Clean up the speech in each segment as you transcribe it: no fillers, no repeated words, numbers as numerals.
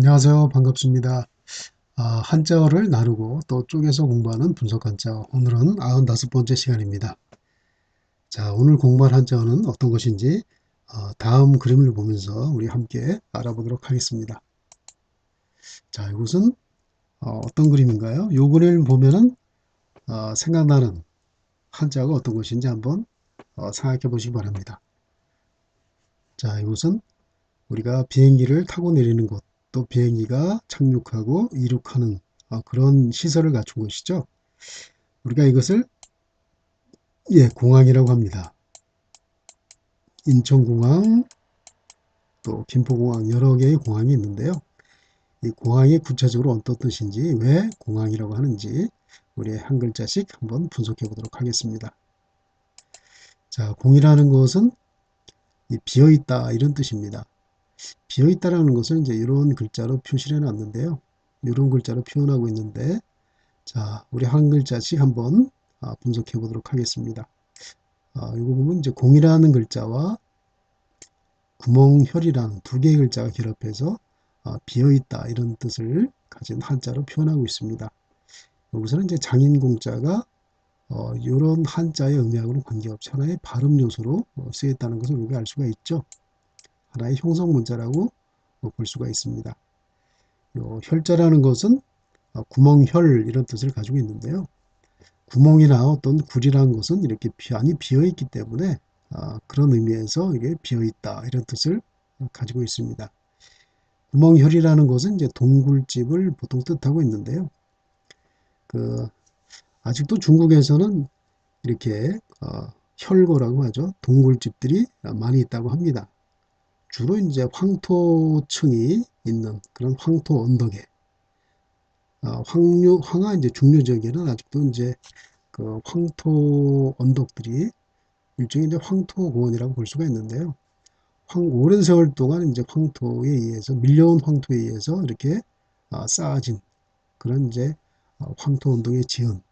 안녕하세요. 반갑습니다. 한자어를 나누고 또 쪼개서 공부하는 분석 한자어. 오늘은 95번째 시간입니다. 자, 오늘 공부할 한자어는 어떤 것인지 다음 그림을 보면서 우리 함께 알아보도록 하겠습니다. 자, 이것은 어떤 그림인가요? 이 그림을 보면은 생각나는 한자어가 어떤 것인지 한번 생각해 보시기 바랍니다. 자, 이것은 우리가 비행기를 타고 내리는 곳, 또 비행기가 착륙하고 이륙하는 그런 시설을 갖춘 것이죠. 우리가 이것을 공항이라고 합니다. 인천공항, 또 김포공항 여러 개의 공항이 있는데요. 이 공항이 구체적으로 어떤 뜻인지, 왜 공항이라고 하는지 우리 한 글자씩 한번 분석해 보도록 하겠습니다. 자, 공이라는 것은 비어있다 이런 뜻입니다. 비어있다라는 것을 이제 이런 글자로 표시를 해놨는데요. 이런 글자로 표현하고 있는데, 자, 우리 한 글자씩 한번 분석해 보도록 하겠습니다. 이거 보면 이제 공이라는 글자와 구멍혈이라는 두 개의 글자가 결합해서 비어있다 이런 뜻을 가진 한자로 표현하고 있습니다. 여기서는 이제 장인공자가 이런 한자의 의미하고는 관계없이 하나의 발음 요소로 쓰였다는 것을 우리가 알 수가 있죠. 하나의 형성 문자라고 볼 수가 있습니다. 요 혈자라는 것은 구멍혈 이런 뜻을 가지고 있는데요. 구멍이나 어떤 굴이라는 것은 이렇게 많이 비어 있기 때문에 그런 의미에서 이게 비어 있다 이런 뜻을 가지고 있습니다. 구멍혈이라는 것은 이제 동굴집을 보통 뜻하고 있는데요. 그 아직도 중국에서는 이렇게 혈거라고 하죠. 동굴집들이 많이 있다고 합니다. 주로 이제 황토층이 있는 그런 황토 언덕에 황하 이제 중류 지역에는 아직도 이제 그 황토 언덕들이 일종의 이제 황토 공원이라고 볼 수가 있는데요. 오랜 세월 동안 이제 황토에 의해서 밀려온 황토에 의해서 이렇게 쌓아진 그런 이제 황토 언덕에 지은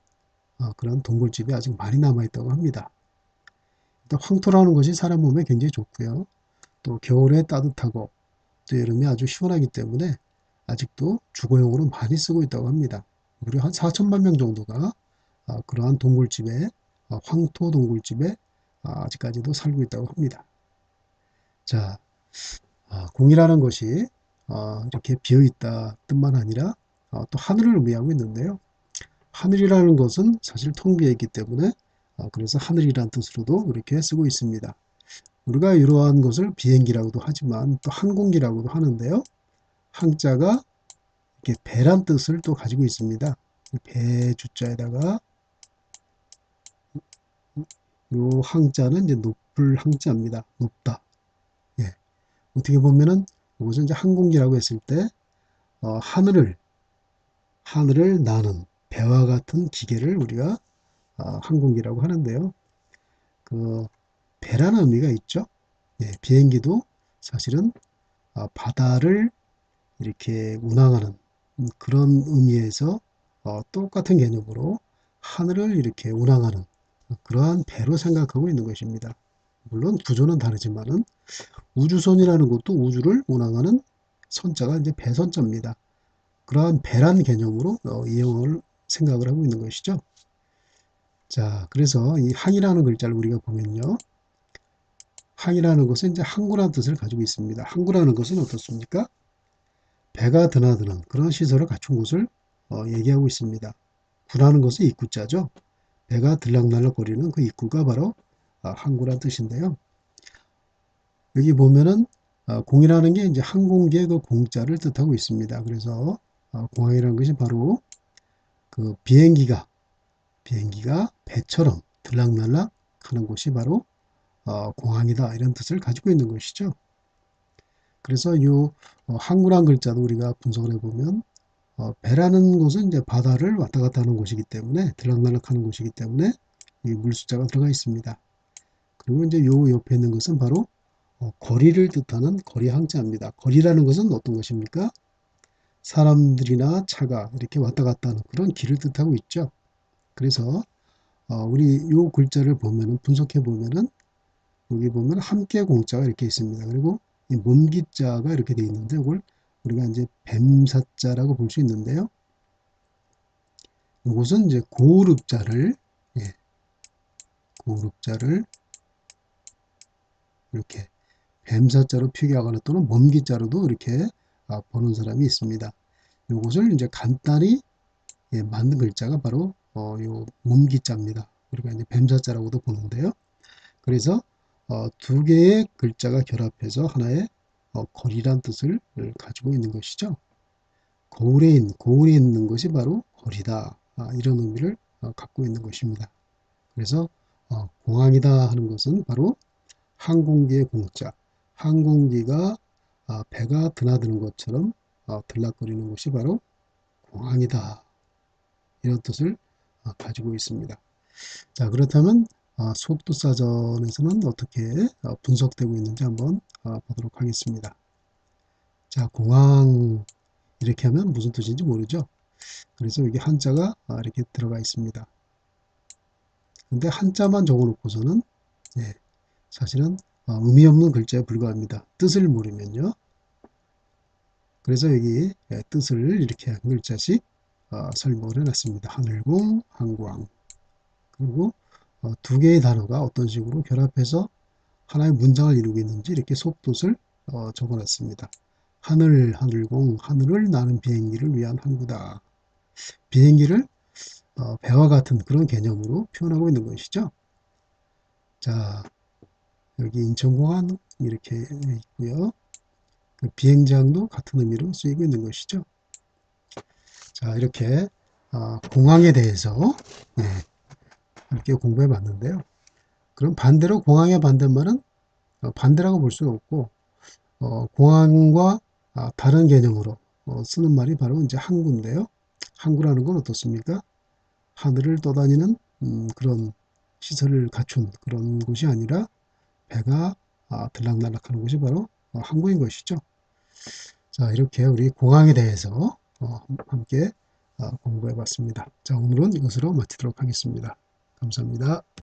그런 동굴집이 아직 많이 남아 있다고 합니다. 일단 황토라는 것이 사람 몸에 굉장히 좋고요. 또 겨울에 따뜻하고 또 여름에 아주 시원하기 때문에 아직도 주거용으로 많이 쓰고 있다고 합니다. 무려 한 4천만 명 정도가 그러한 동굴집에 황토 동굴집에 아직까지도 살고 있다고 합니다. 자, 공이라는 것이 이렇게 비어있다 뜻만 아니라 또 하늘을 의미하고 있는데요. 하늘이라는 것은 사실 텅 비어 있기 때문에 그래서 하늘이란 뜻으로도 이렇게 쓰고 있습니다. 우리가 이러한 것을 비행기라고도 하지만 또 항공기라고도 하는데요. 항자가 이렇게 배란 뜻을 또 가지고 있습니다. 배 주자에다가 요 항자는 이제 높을 항자입니다. 높다. 예. 어떻게 보면은 이것은 이제 항공기라고 했을 때 하늘을 나는 배와 같은 기계를 우리가 항공기라고 하는데요. 그 배라는 의미가 있죠. 예, 비행기도 사실은 바다를 이렇게 운항하는 그런 의미에서 똑같은 개념으로 하늘을 이렇게 운항하는 그러한 배로 생각하고 있는 것입니다. 물론 구조는 다르지만은 우주선이라는 것도 우주를 운항하는 선자가 이제 배선자입니다. 그러한 배란 개념으로 이 영어를 생각을 하고 있는 것이죠. 자, 그래서 이 항이라는 글자를 우리가 보면요. 항이라는 것은 이제 항구라는 뜻을 가지고 있습니다. 항구라는 것은 어떻습니까? 배가 드나드는 그런 시설을 갖춘 곳을 얘기하고 있습니다. 구라는 것은 입구자죠. 배가 들락날락거리는 그 입구가 바로 항구란 뜻인데요. 여기 보면은 공이라는 게 이제 항공기의 그 공자를 뜻하고 있습니다. 그래서 공항이라는 것이 바로 그 비행기가 배처럼 들락날락 하는 곳이 바로 공항이다 이런 뜻을 가지고 있는 것이죠. 그래서 이 항구란 글자도 우리가 분석을 해보면 배라는 곳은 이제 바다를 왔다 갔다 하는 곳이기 때문에 들락날락 하는 곳이기 때문에 이 물숫자가 들어가 있습니다. 그리고 이제 요 옆에 있는 것은 바로 거리를 뜻하는 거리 항자입니다. 거리라는 것은 어떤 것입니까? 사람들이나 차가 이렇게 왔다 갔다 하는 그런 길을 뜻하고 있죠. 그래서 우리 요 글자를 보면은 분석해 보면은 여기 보면 함께 공자가 이렇게 있습니다. 그리고 이 몸기자가 이렇게 되어 있는데 이걸 우리가 이제 뱀사자라고 볼 수 있는데요. 이것은 이제 고르자를, 예, 고르자를 이렇게 뱀사자로 표기하거나 또는 몸기자로도 이렇게 보는 사람이 있습니다. 이것을 이제 간단히 만든 글자가 바로 요 몸기자입니다. 우리가 이제 뱀사자라고도 보는데요. 그래서 두 개의 글자가 결합해서 하나의 거리란 뜻을 가지고 있는 것이죠. 거울에 있는 것이 바로 거리다. 이런 의미를 갖고 있는 것입니다. 그래서 공항이다 하는 것은 바로 항공기의 공자, 항공기가 배가 드나드는 것처럼 들락거리는 것이 바로 공항이다. 이런 뜻을 가지고 있습니다. 자, 그렇다면 속도사전에서는 어떻게 분석되고 있는지 한번 보도록 하겠습니다. 자, 공항 이렇게 하면 무슨 뜻인지 모르죠. 그래서 여기 한자가 이렇게 들어가 있습니다. 근데 한자만 적어놓고서는 사실은 의미 없는 글자에 불과합니다. 뜻을 모르면요. 그래서 여기 뜻을 이렇게 한 글자씩 설명을 해놨습니다. 하늘공, 항광. 그리고 두 개의 단어가 어떤 식으로 결합해서 하나의 문장을 이루고 있는지 이렇게 속뜻을 적어놨습니다. 하늘, 하늘공, 하늘을 나는 비행기를 위한 항구다. 비행기를 배와 같은 그런 개념으로 표현하고 있는 것이죠. 자, 여기 인천공항 이렇게 있고요. 그 비행장도 같은 의미로 쓰이고 있는 것이죠. 자, 이렇게 공항에 대해서 이렇게 공부해 봤는데요. 그럼 반대로 공항의 반대말은 반대라고 볼 수는 없고 공항과 다른 개념으로 쓰는 말이 바로 이제 항구인데요. 항구라는 건 어떻습니까? 하늘을 떠다니는 그런 시설을 갖춘 그런 곳이 아니라 배가 들락날락하는 곳이 바로 항구인 것이죠. 자, 이렇게 우리 공항에 대해서 함께 공부해 봤습니다. 자, 오늘은 이것으로 마치도록 하겠습니다. 감사합니다.